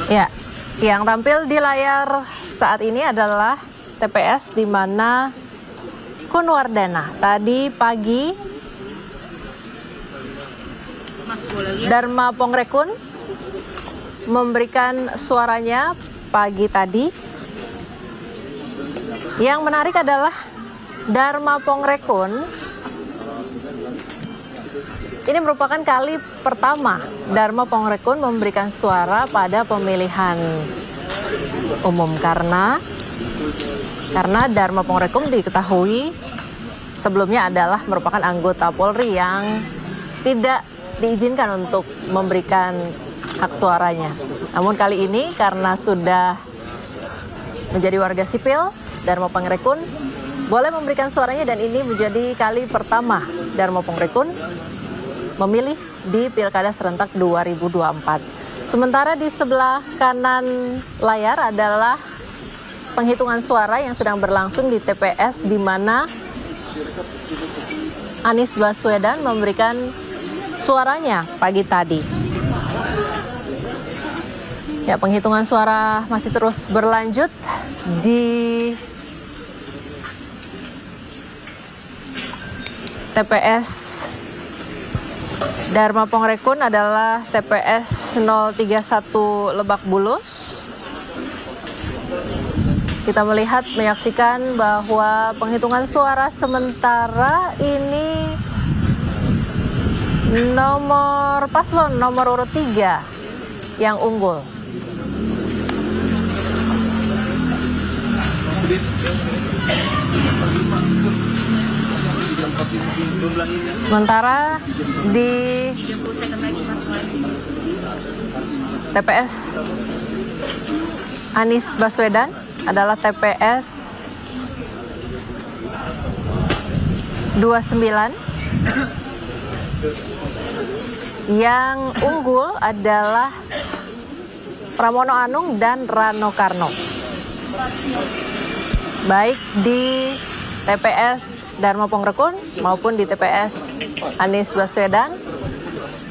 Ya, yang tampil di layar saat ini adalah TPS di mana Kunwardana tadi pagi Dharma Pongrekun memberikan suaranya pagi tadi. Yang menarik adalah Dharma Pongrekun ini merupakan kali pertama Dharma Pongrekun memberikan suara pada pemilihan umum karena Dharma Pongrekun diketahui sebelumnya adalah merupakan anggota Polri yang tidak diizinkan untuk memberikan hak suaranya. Namun kali ini karena sudah menjadi warga sipil, Dharma Pongrekun boleh memberikan suaranya dan ini menjadi kali pertama Dharma Pongrekun memilih di Pilkada Serentak 2024. Sementara di sebelah kanan layar adalah penghitungan suara yang sedang berlangsung di TPS di mana Anies Baswedan memberikan suaranya pagi tadi. Ya, penghitungan suara masih terus berlanjut di TPS Dharma Pongrekun adalah TPS 031 Lebak Bulus. Kita menyaksikan bahwa penghitungan suara sementara ini paslon nomor urut 3 yang unggul. Sementara di TPS Anies Baswedan adalah TPS 29. Yang unggul adalah Pramono Anung dan Rano Karno. Baik di TPS Dharma Pongrekun maupun di TPS Anies Baswedan,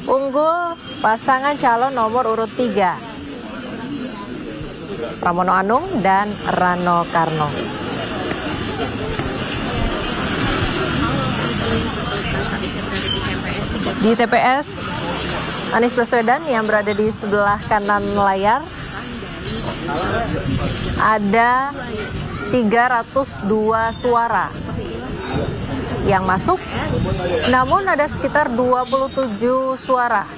unggul pasangan calon nomor urut 3, Pramono Anung dan Rano Karno. Di TPS Anies Baswedan yang berada di sebelah kanan layar ada 302 suara yang masuk, namun ada sekitar 27 suara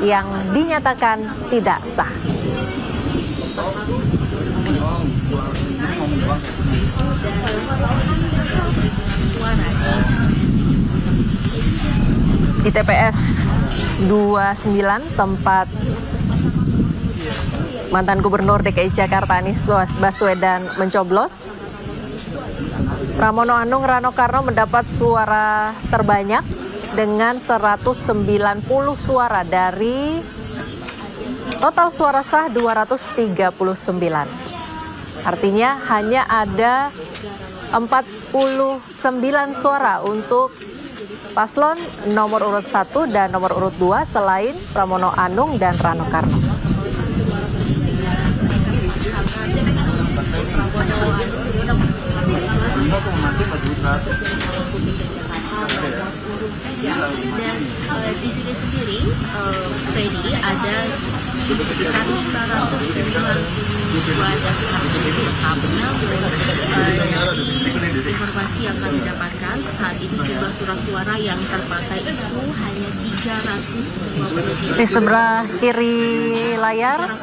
yang dinyatakan tidak sah. Di TPS 29 tempat mantan Gubernur DKI Jakarta Anies Baswedan mencoblos, Pramono Anung Rano Karno mendapat suara terbanyak dengan 190 suara dari total suara sah 239. Artinya hanya ada 49 suara untuk paslon nomor urut 1 dan nomor urut 2 selain Pramono Anung dan Rano Karno. Dan di sini sendiri, Freddy, ada sekitar 592 daftar dari informasi yang kami dapatkan saat ini jumlah surat suara yang terpakai itu hanya 323. Di sebelah kiri layar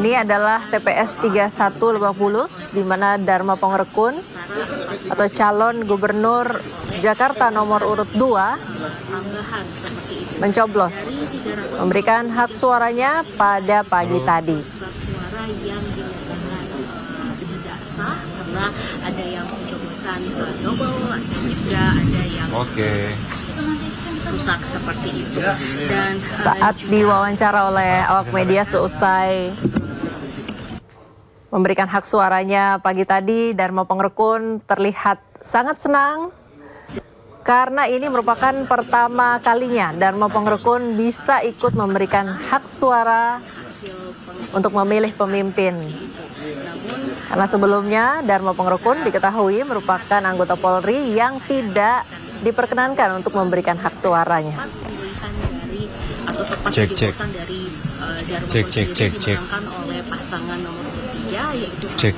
ini adalah TPS 31 Lebak Bulus di mana Dharma Pongrekun atau calon gubernur Jakarta nomor urut 2 mencoblos memberikan hak suaranya pada pagi tadi. Suara yang dinyatakan tidak sah karena ada yang pencoblosan double, juga ada yang rusak seperti itu. Dan saat diwawancara oleh awak media seusai memberikan hak suaranya pagi tadi, Dharma Pongrekun terlihat sangat senang karena ini merupakan pertama kalinya Dharma Pongrekun bisa ikut memberikan hak suara untuk memilih pemimpin. Karena sebelumnya Dharma Pangrukun diketahui merupakan anggota Polri yang tidak diperkenankan untuk memberikan hak suaranya. Cek dari Dharma dimenangkan oleh pasangan nomor 3 yaitu cek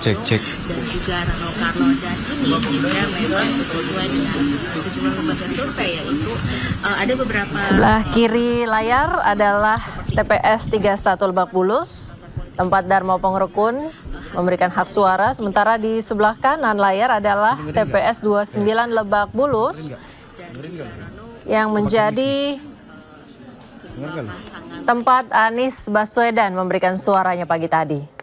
dan juga Rano Karno, dan ini juga memang sesuai dengan sejumlah lembaga survei, yaitu ada beberapa. Sebelah kiri layar adalah TPS 31 Lebak Bulus, tempat Dharma Pangrukun memberikan hak suara, sementara di sebelah kanan layar adalah TPS 29 Lebak Bulus yang menjadi tempat Anies Baswedan memberikan suaranya pagi tadi.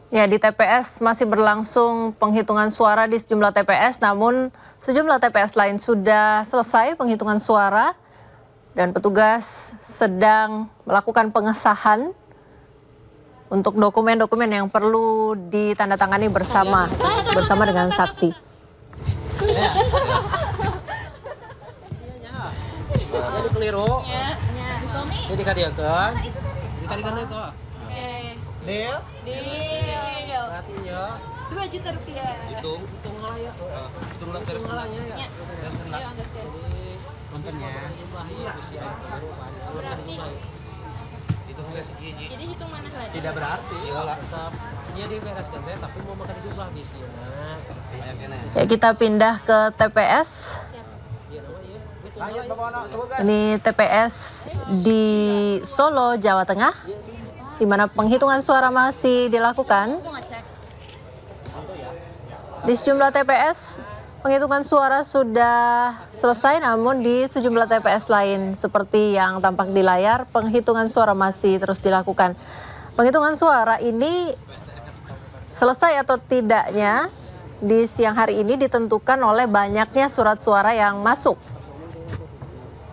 Ya, di TPS masih berlangsung penghitungan suara di sejumlah TPS, namun sejumlah TPS lain sudah selesai penghitungan suara dan petugas sedang melakukan pengesahan untuk dokumen-dokumen yang perlu ditandatangani bersama dengan saksi. Jadi keliru. Jadi kadiakeun. Jadi kadiakeun itu. Deal? Deal. Artinya 2 juta rupiah. hitung ngalaya. Hitung ngalanya ya. Ayo angkat sekali. Kontennya. Berarti Hitung nggak segini. jadi hitung mana lagi? Tidak berarti. Tetap dia dibereskan teh tapi mau makan jumlah di sini. Ya, kita pindah ke TPS. Ini TPS di Solo, Jawa Tengah, di mana penghitungan suara masih dilakukan. Di sejumlah TPS, penghitungan suara sudah selesai, namun di sejumlah TPS lain seperti yang tampak di layar, penghitungan suara masih terus dilakukan. Penghitungan suara ini selesai atau tidaknya di siang hari ini ditentukan oleh banyaknya surat suara yang masuk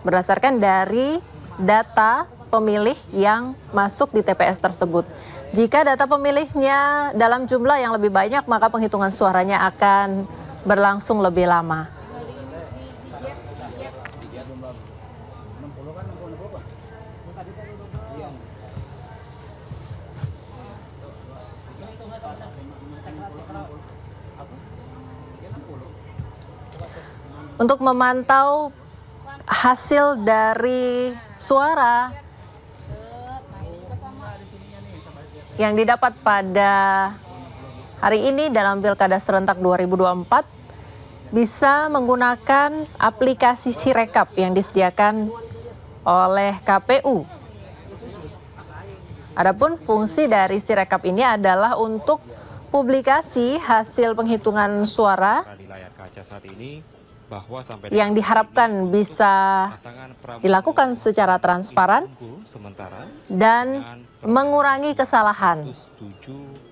berdasarkan dari data pemilih yang masuk di TPS tersebut. Jika data pemilihnya dalam jumlah yang lebih banyak, maka penghitungan suaranya akan berlangsung lebih lama. Untuk memantau hasil dari suara yang didapat pada hari ini dalam Pilkada Serentak 2024 bisa menggunakan aplikasi Sirekap yang disediakan oleh KPU. Adapun fungsi dari Sirekap ini adalah untuk publikasi hasil penghitungan suara di layar kaca saat ini bahwa sampai yang diharapkan bisa dilakukan secara transparan dan mengurangi kesalahan.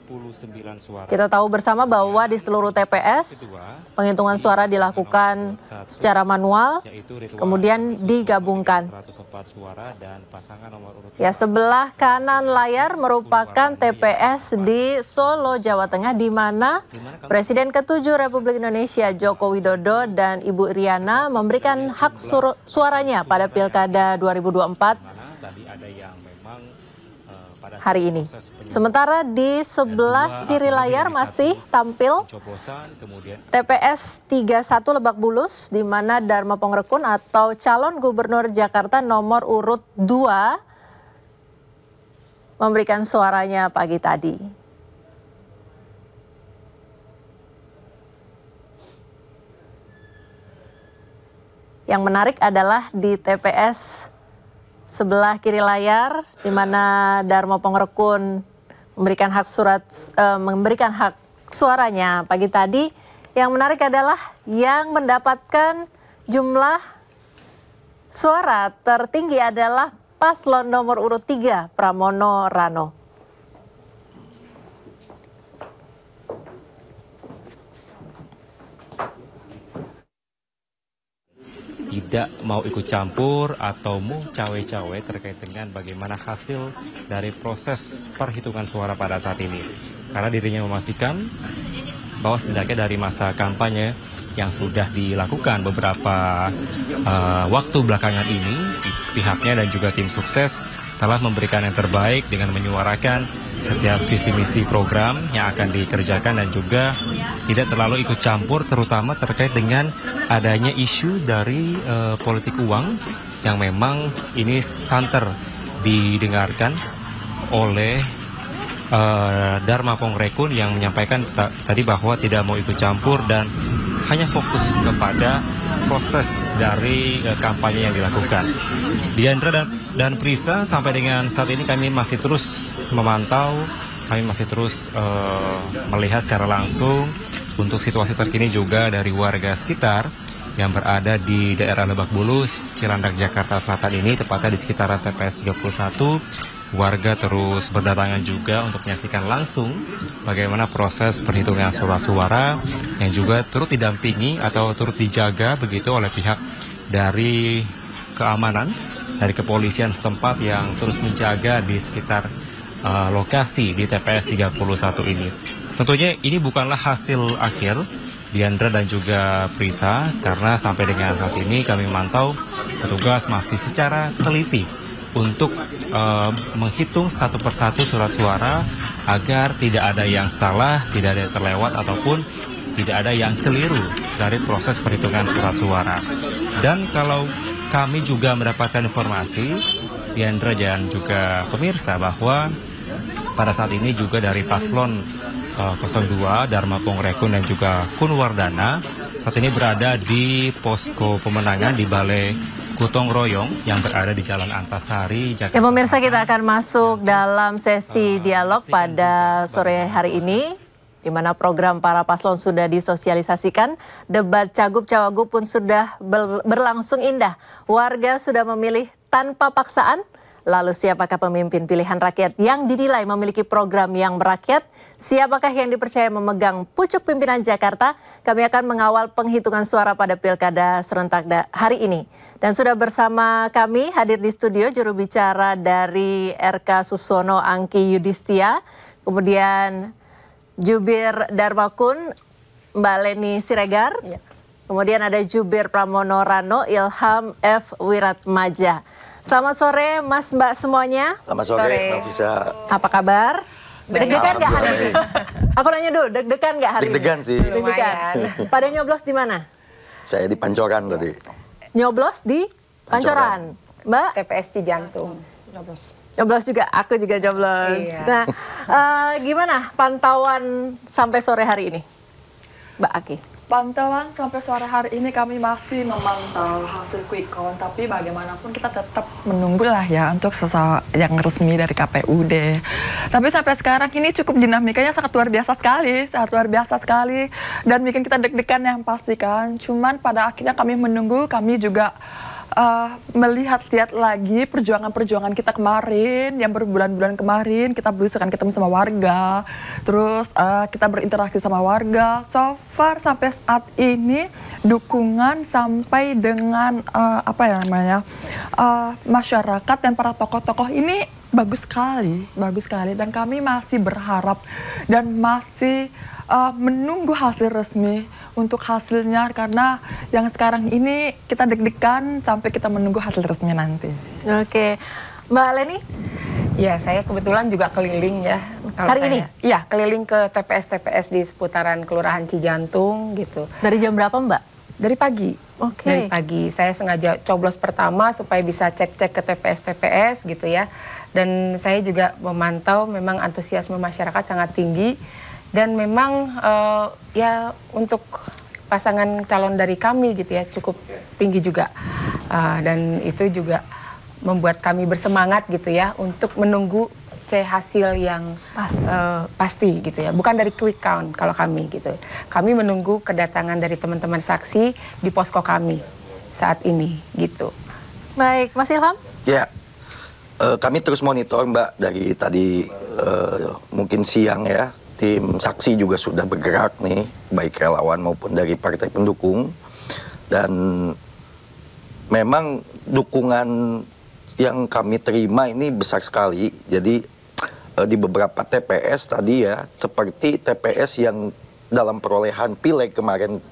79 suara. Kita tahu bersama bahwa di seluruh TPS penghitungan suara dilakukan secara manual, kemudian digabungkan. 104 suara dan pasangan nomor urut. Ya, sebelah kanan layar merupakan TPS di Solo, Jawa Tengah, di mana Presiden ke-7 Republik Indonesia Joko Widodo dan Ibu Iriana memberikan hak suaranya pada Pilkada 2024 hari ini. Sementara di sebelah kiri layar masih tampil TPS 31 Lebak Bulus, di mana Dharma Pangrukun atau calon gubernur Jakarta nomor urut 2 memberikan suaranya pagi tadi. Yang menarik adalah di TPS sebelah kiri layar, di mana Darmo Pongrekun memberikan hak suaranya pagi tadi. Yang menarik adalah yang mendapatkan jumlah suara tertinggi adalah paslon nomor urut 3 Pramono Rano. Tidak mau ikut campur atau mau cawe-cawe terkait dengan bagaimana hasil dari proses perhitungan suara pada saat ini. Karena dirinya memastikan bahwa setidaknya dari masa kampanye yang sudah dilakukan beberapa waktu belakangan ini, pihaknya dan juga tim sukses telah memberikan yang terbaik dengan menyuarakan setiap visi misi program yang akan dikerjakan dan juga tidak terlalu ikut campur terutama terkait dengan adanya isu dari politik uang yang memang ini santer didengarkan oleh Darmo Pongrekun yang menyampaikan tadi bahwa tidak mau ikut campur dan hanya fokus kepada proses dari kampanye yang dilakukan. Diandra dan Prisa, sampai dengan saat ini kami masih terus memantau, kami masih terus melihat secara langsung untuk situasi terkini juga dari warga sekitar yang berada di daerah Lebak Bulus, Cilandak, Jakarta Selatan ini, tepatnya di sekitaran TPS 31. Warga terus berdatangan juga untuk menyaksikan langsung bagaimana proses perhitungan surat suara yang juga turut didampingi atau turut dijaga begitu oleh pihak dari keamanan, dari kepolisian setempat yang terus menjaga di sekitar lokasi di TPS 31 ini. Tentunya ini bukanlah hasil akhir, Diandra dan juga Prisa, karena sampai dengan saat ini kami memantau petugas masih secara teliti untuk menghitung satu persatu surat suara agar tidak ada yang salah, tidak ada yang terlewat ataupun tidak ada yang keliru dari proses perhitungan surat suara. Dan kalau kami juga mendapatkan informasi, Diandra dan juga pemirsa, bahwa pada saat ini juga dari paslon 02 Darmo Pongrekun dan juga Kunwardana saat ini berada di posko pemenangan di Balai Gotong Royong yang berada di Jalan Antasari, Jakarta. Ya pemirsa, kita akan masuk dalam sesi dialog pada sore hari ini, di mana program para paslon sudah disosialisasikan, debat Cagup-Cawagup pun sudah berlangsung indah. Warga sudah memilih tanpa paksaan. Lalu siapakah pemimpin pilihan rakyat yang dinilai memiliki program yang merakyat? Siapakah yang dipercaya memegang pucuk pimpinan Jakarta? Kami akan mengawal penghitungan suara pada Pilkada serentak hari ini. Dan sudah bersama kami hadir di studio juru bicara dari RK Susono Angki Yudhistia, kemudian Jubir Darmakun Mbak Leni Siregar, kemudian ada Jubir Pramono Rano Ilham F. Wiratmaja. Selamat sore Mas Mbak semuanya. Selamat sore, Mbak Fisa. Apa kabar? Deg-degan nggak hari ini? Aku nanya dulu, deg-degan nggak hari ini? Deg-degan sih. Deg-degan. Pada nyoblos di mana? Saya di Pancoran tadi. Nyoblos di Pancoran. Mbak? TPS Cijantung. Nyoblos juga, aku juga nyoblos. Iya. Nah, gimana pantauan sampai sore hari ini, Mbak Aki? Pantauan sampai sore hari ini kami masih memantau hasil quick count, tapi bagaimanapun kita tetap menunggulah ya untuk yang resmi dari KPUD. Tapi sampai sekarang ini cukup dinamikanya sangat luar biasa sekali, dan bikin kita deg-degan yang pastikan. Cuman pada akhirnya kami menunggu, kami juga melihat-lihat lagi perjuangan kita kemarin, yang berbulan-bulan kemarin, kita berusaha ketemu sama warga, terus kita berinteraksi sama warga. So far sampai saat ini dukungan sampai dengan masyarakat dan para tokoh-tokoh ini bagus sekali, dan kami masih berharap dan masih menunggu hasil resmi untuk hasilnya, karena yang sekarang ini kita deg-degan sampai kita menunggu hasil resmi nanti. Oke, Mbak Leni? Ya, saya kebetulan juga keliling ya. Hari ini? Iya, keliling ke TPS-TPS di seputaran Kelurahan Cijantung gitu. Dari jam berapa Mbak? Dari pagi. Oke. Dari pagi. Saya sengaja coblos pertama supaya bisa cek-cek ke TPS-TPS gitu ya. Dan saya juga memantau memang antusiasme masyarakat sangat tinggi. Dan memang ya untuk pasangan calon dari kami gitu ya cukup tinggi juga. Dan itu juga membuat kami bersemangat gitu ya untuk menunggu hasil yang pasti gitu ya, bukan dari quick count kalau kami gitu. Kami menunggu kedatangan dari teman-teman saksi di posko kami saat ini gitu. Baik, Mas Ilham? Ya, kami terus monitor Mbak dari tadi mungkin siang ya, tim saksi juga sudah bergerak nih, baik relawan maupun dari partai pendukung, dan memang dukungan yang kami terima ini besar sekali. Jadi di beberapa TPS tadi ya, seperti TPS yang dalam perolehan pileg kemarin,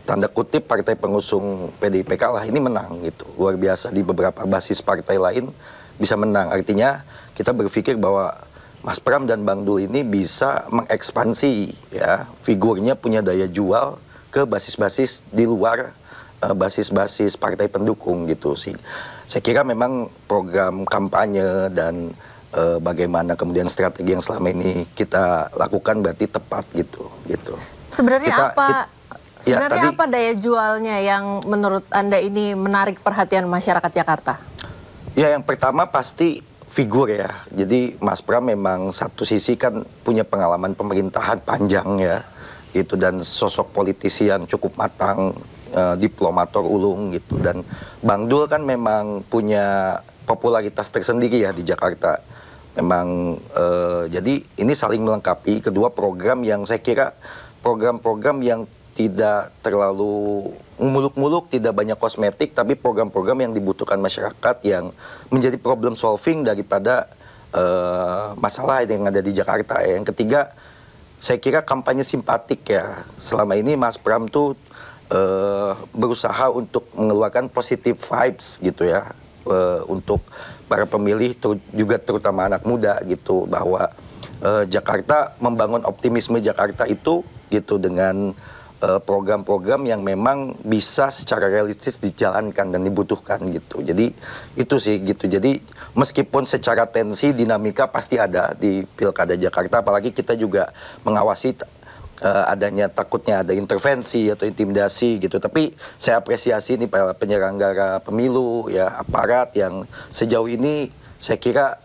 tanda kutip partai pengusung PDIP kalah, ini menang gitu. Luar biasa, di beberapa basis partai lain bisa menang. Artinya kita berpikir bahwa Mas Pram dan Bang Dul ini bisa mengekspansi ya, figurnya punya daya jual ke basis-basis di luar basis-basis partai pendukung gitu sih. Saya kira memang program kampanye dan bagaimana kemudian strategi yang selama ini kita lakukan berarti tepat gitu. Sebenarnya apa daya jualnya yang menurut Anda ini menarik perhatian masyarakat Jakarta? Ya, yang pertama pasti figur ya. Jadi Mas Pram memang satu sisi kan punya pengalaman pemerintahan panjang ya, gitu, dan sosok politisi yang cukup matang, diplomator ulung gitu. Dan Bang Dul kan memang punya popularitas tersendiri ya di Jakarta. Memang jadi ini saling melengkapi kedua program yang saya kira program-program yang tidak terlalu muluk-muluk, tidak banyak kosmetik, tapi program-program yang dibutuhkan masyarakat yang menjadi problem solving daripada masalah yang ada di Jakarta. Yang ketiga, saya kira kampanye simpatik ya. Selama ini Mas Pram tuh berusaha untuk mengeluarkan positive vibes gitu ya, untuk para pemilih juga terutama anak muda gitu, bahwa Jakarta membangun optimisme Jakarta itu gitu dengan program-program yang memang bisa secara realistis dijalankan dan dibutuhkan gitu. Jadi itu sih gitu. Jadi meskipun secara tensi dinamika pasti ada di Pilkada Jakarta, apalagi kita juga mengawasi adanya takutnya ada intervensi atau intimidasi gitu. Tapi saya apresiasi nih para penyelenggara pemilu ya, aparat yang sejauh ini saya kira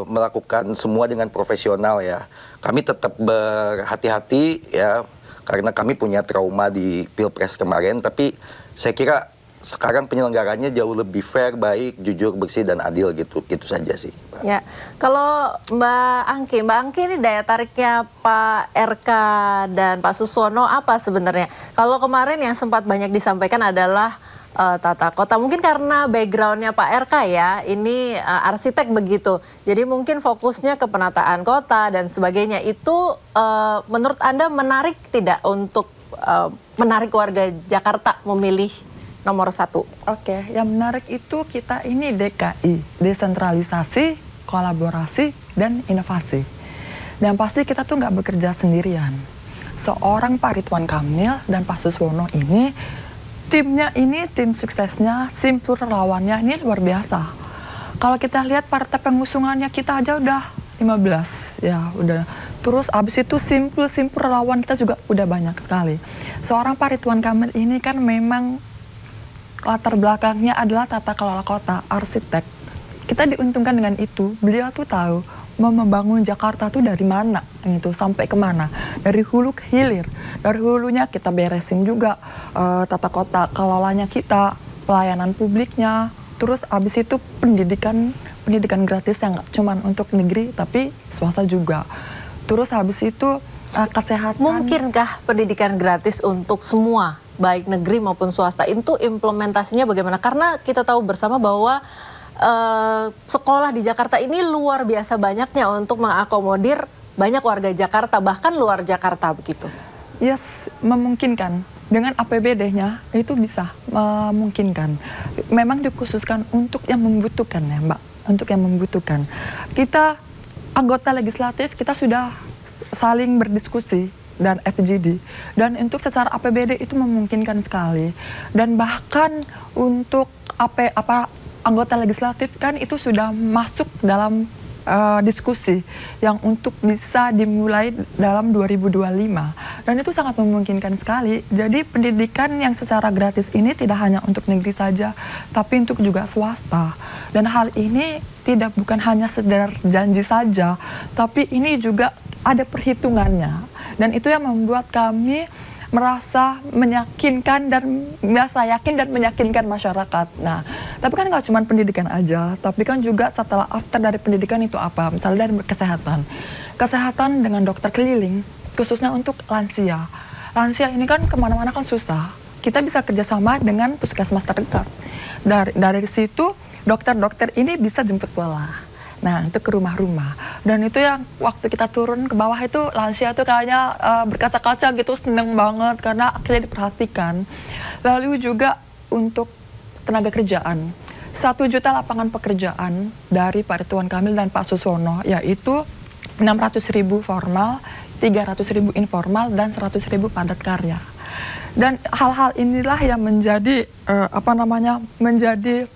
melakukan semua dengan profesional ya. Kami tetap berhati-hati ya, karena kami punya trauma di Pilpres kemarin, tapi saya kira sekarang penyelenggarannya jauh lebih fair, baik, jujur, bersih, dan adil gitu. Gitu saja sih, Pak. Ya, kalau Mbak Angki ini daya tariknya Pak RK dan Pak Suswono apa sebenarnya? Kalau kemarin yang sempat banyak disampaikan adalah tata kota, mungkin karena backgroundnya Pak RK ya, ini arsitek begitu, jadi mungkin fokusnya ke penataan kota dan sebagainya. Itu menurut Anda menarik tidak untuk menarik warga Jakarta memilih nomor 1? Oke, yang menarik itu kita ini DKI, desentralisasi, kolaborasi, dan inovasi. Dan pasti kita tuh nggak bekerja sendirian. Seorang Pak Ridwan Kamil dan Pak Suswono ini, timnya ini, tim suksesnya, simpul relawannya ini luar biasa. Kalau kita lihat partai pengusungannya kita aja udah 15, ya udah. Terus abis itu simpul relawan kita juga udah banyak sekali. Seorang Pak Ridwan Kamil ini kan memang latar belakangnya adalah tata kelola kota, arsitek. Kita diuntungkan dengan itu. Beliau tuh tahu mau membangun Jakarta tuh dari mana, gitu, sampai kemana. Dari hulu ke hilir. Dari hulunya kita beresin juga tata kota, kelolanya kita, pelayanan publiknya. Terus abis itu pendidikan gratis yang nggak cuma untuk negeri, tapi swasta juga. Terus habis itu kesehatan. Mungkinkah pendidikan gratis untuk semua, baik negeri maupun swasta, itu implementasinya bagaimana? Karena kita tahu bersama bahwa sekolah di Jakarta ini luar biasa banyaknya untuk mengakomodir banyak warga Jakarta, bahkan luar Jakarta begitu. Yes, memungkinkan. Dengan APBD-nya itu bisa memungkinkan. Memang dikhususkan untuk yang membutuhkan ya Mbak, untuk yang membutuhkan. Kita anggota legislatif, kita sudah saling berdiskusi dan FGD, dan untuk secara APBD itu memungkinkan sekali. Dan bahkan untuk anggota legislatif kan itu sudah masuk dalam diskusi yang untuk bisa dimulai dalam 2025, dan itu sangat memungkinkan sekali. Jadi pendidikan yang secara gratis ini tidak hanya untuk negeri saja, tapi untuk juga swasta. Dan hal ini bukan hanya sekedar janji saja, tapi ini juga ada perhitungannya. Dan itu yang membuat kami merasa meyakinkan dan merasa yakin dan meyakinkan masyarakat. Nah, tapi kan nggak cuma pendidikan aja, tapi kan juga setelah after dari pendidikan itu apa? Misalnya dari kesehatan. Kesehatan dengan dokter keliling, khususnya untuk lansia. Lansia ini kan kemana-mana kan susah. Kita bisa kerjasama dengan puskesmas terdekat. Dari situ, dokter-dokter ini bisa jemput bola. Nah, itu ke rumah-rumah. Dan itu yang waktu kita turun ke bawah itu lansia itu kayaknya berkaca-kaca gitu, seneng banget karena akhirnya diperhatikan. Lalu juga untuk tenaga kerjaan. 1 juta lapangan pekerjaan dari Pak Ridwan Kamil dan Pak Suswono, yaitu 600.000 formal, 300.000 informal, dan 100.000 padat karya. Dan hal-hal inilah yang menjadi menjadi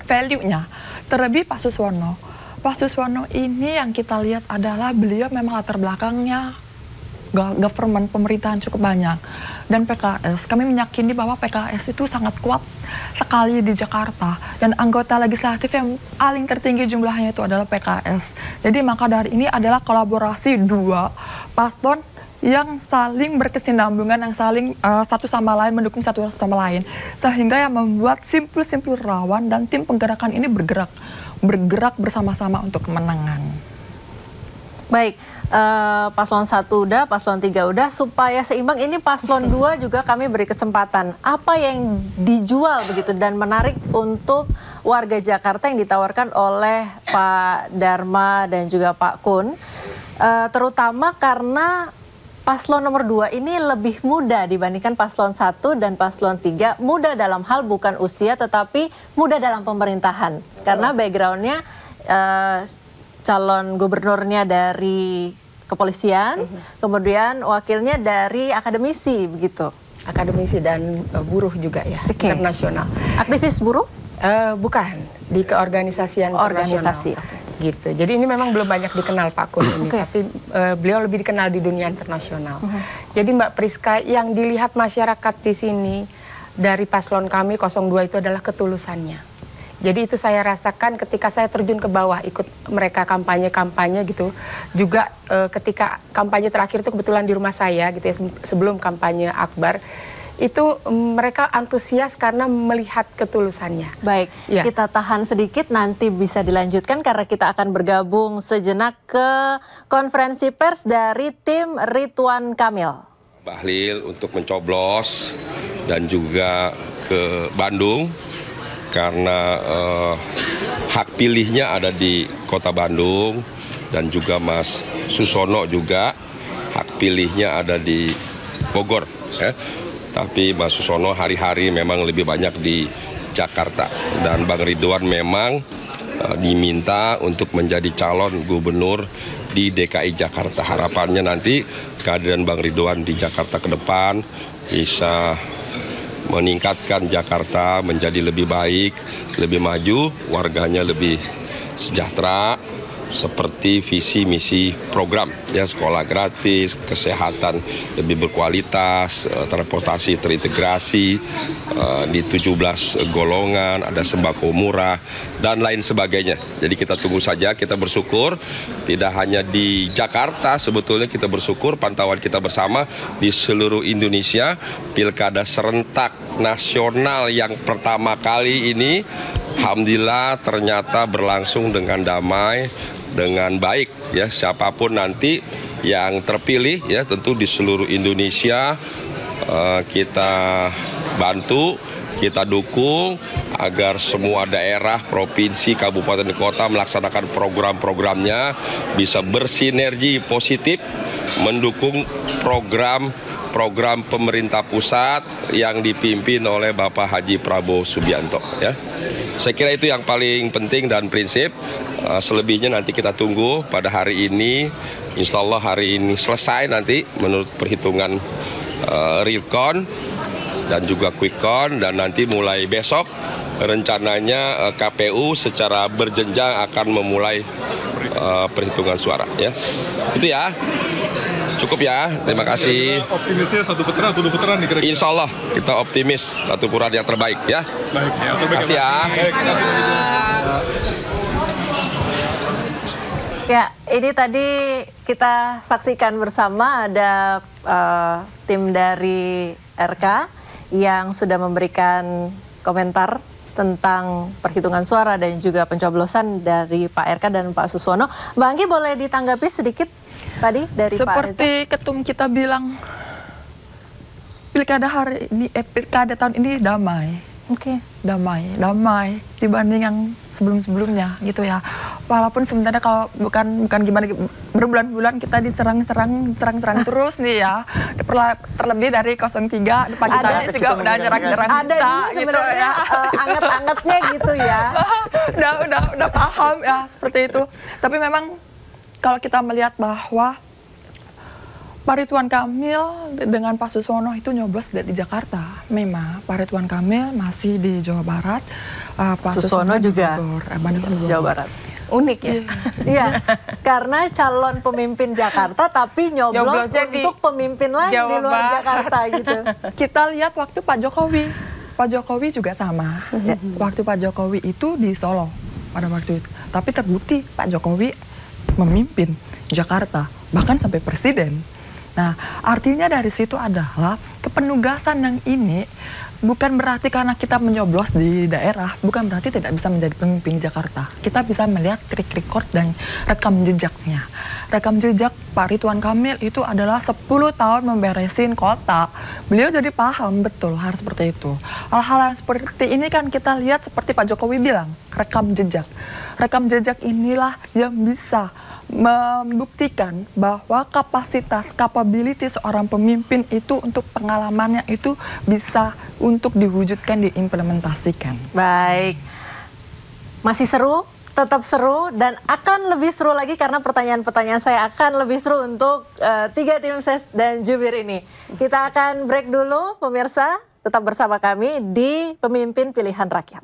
value-nya. Terlebih Pak Suswono. Pak Suswono ini yang kita lihat adalah beliau memang latar belakangnya government, pemerintahan cukup banyak. Dan PKS, kami meyakini bahwa PKS itu sangat kuat sekali di Jakarta. Dan anggota legislatif yang paling tertinggi jumlahnya itu adalah PKS. Jadi maka dari ini adalah kolaborasi 2 paslon yang saling berkesinambungan, yang saling satu sama lain mendukung satu sama lain. Sehingga yang membuat simpul-simpul relawan dan tim penggerakan ini bergerak bersama-sama untuk kemenangan. Baik, paslon 1 udah, paslon 3 udah, supaya seimbang ini paslon 2 juga kami beri kesempatan. Apa yang dijual begitu dan menarik untuk warga Jakarta yang ditawarkan oleh Pak Dharma dan juga Pak Kun, terutama karena paslon nomor 2 ini lebih muda dibandingkan paslon 1 dan paslon 3. Muda dalam hal bukan usia, tetapi muda dalam pemerintahan. Karena backgroundnya calon gubernurnya dari kepolisian, kemudian wakilnya dari akademisi, begitu. Akademisi dan buruh juga ya, internasional. Aktivis buruh? Bukan, di keorganisasian organisasi. Gitu. Jadi ini memang belum banyak dikenal Pak Kun ini, tapi beliau lebih dikenal di dunia internasional. Jadi Mbak Priska, yang dilihat masyarakat di sini dari paslon kami 02 itu adalah ketulusannya. Jadi itu saya rasakan ketika saya terjun ke bawah ikut mereka kampanye gitu. Juga ketika kampanye terakhir itu kebetulan di rumah saya gitu ya, sebelum kampanye akbar. Itu mereka antusias karena melihat ketulusannya. Baik, ya. Kita tahan sedikit, nanti bisa dilanjutkan karena kita akan bergabung sejenak ke konferensi pers dari tim Ridwan Kamil. Bahlil untuk mencoblos dan juga ke Bandung karena hak pilihnya ada di Kota Bandung, dan juga Mas Suswono juga hak pilihnya ada di Bogor, ya. Tapi Mas Suswono hari-hari memang lebih banyak di Jakarta. Dan Bang Ridwan memang diminta untuk menjadi calon gubernur di DKI Jakarta. Harapannya nanti kehadiran Bang Ridwan di Jakarta ke depan bisa meningkatkan Jakarta menjadi lebih baik, lebih maju, warganya lebih sejahtera, seperti visi misi program ya, sekolah gratis, kesehatan lebih berkualitas, transportasi terintegrasi di 17 golongan, ada sembako murah dan lain sebagainya. Jadi kita tunggu saja, kita bersyukur tidak hanya di Jakarta, sebetulnya kita bersyukur pantauan kita bersama di seluruh Indonesia, pilkada serentak nasional yang pertama kali ini alhamdulillah ternyata berlangsung dengan damai, dengan baik ya. Siapapun nanti yang terpilih ya, tentu di seluruh Indonesia kita bantu, kita dukung agar semua daerah, provinsi, kabupaten, kota melaksanakan program-programnya bisa bersinergi positif mendukung program pemerintah pusat yang dipimpin oleh Bapak Haji Prabowo Subianto ya. Saya kira itu yang paling penting dan prinsip. Selebihnya nanti kita tunggu pada hari ini. Insya Allah hari ini selesai nanti menurut perhitungan real count dan juga quick count, dan nanti mulai besok rencananya KPU secara berjenjang akan memulai perhitungan suara ya. Itu ya. Cukup ya, terima kasih. Optimisnya 1 putaran atau 2 putaran nih kira-kira? Insya Allah kita optimis 1 putaran yang terbaik ya. Baik ya, terima kasih ya. Ya, ini tadi kita saksikan bersama ada tim dari RK yang sudah memberikan komentar tentang perhitungan suara dan juga pencoblosan dari Pak RK dan Pak Suswono. Mbak Anggi boleh ditanggapi sedikit tadi dari Pak Reza? Seperti ketum kita bilang, pilkada hari ini, pilkada tahun ini damai. Oke. Damai dibanding yang sebelum-sebelumnya gitu ya. Walaupun sebenarnya kalau bukan gimana, berbulan-bulan kita diserang terus nih ya. Terlebih dari 03 pagi tadi juga udah nyerang-nyerang kita gitu ya. Anget-angetnya gitu ya. udah paham ya seperti itu. Tapi memang kalau kita melihat bahwa Pak Ridwan Kamil dengan Pak Suswono itu nyoblos di Jakarta. Memang Pak Ridwan Kamil masih di Jawa Barat, Pak Suswono juga Jawa Barat. Unik ya? Iya, karena calon pemimpin Jakarta tapi nyoblos untuk pemimpin lain di luar Jakarta gitu. Kita lihat waktu Pak Jokowi juga sama. Waktu Pak Jokowi itu di Solo pada waktu itu. Tapi terbukti Pak Jokowi memimpin Jakarta, bahkan sampai presiden. Nah, artinya dari situ adalah kepenugasan yang ini bukan berarti karena kita menyoblos di daerah, bukan berarti tidak bisa menjadi pemimpin Jakarta. Kita bisa melihat track record dan rekam jejaknya. Rekam jejak Pak Ridwan Kamil itu adalah 10 tahun memberesin kota. Beliau jadi paham betul harus seperti itu. Hal-hal yang seperti ini kan kita lihat seperti Pak Jokowi bilang, rekam jejak. Rekam jejak inilah yang bisa membuktikan bahwa capability seorang pemimpin itu untuk pengalamannya itu bisa untuk diwujudkan, diimplementasikan. Baik, masih seru, tetap seru dan akan lebih seru lagi karena pertanyaan-pertanyaan saya akan lebih seru untuk 3 tim ses dan jubir ini. Kita akan break dulu pemirsa, tetap bersama kami di Pemimpin Pilihan Rakyat.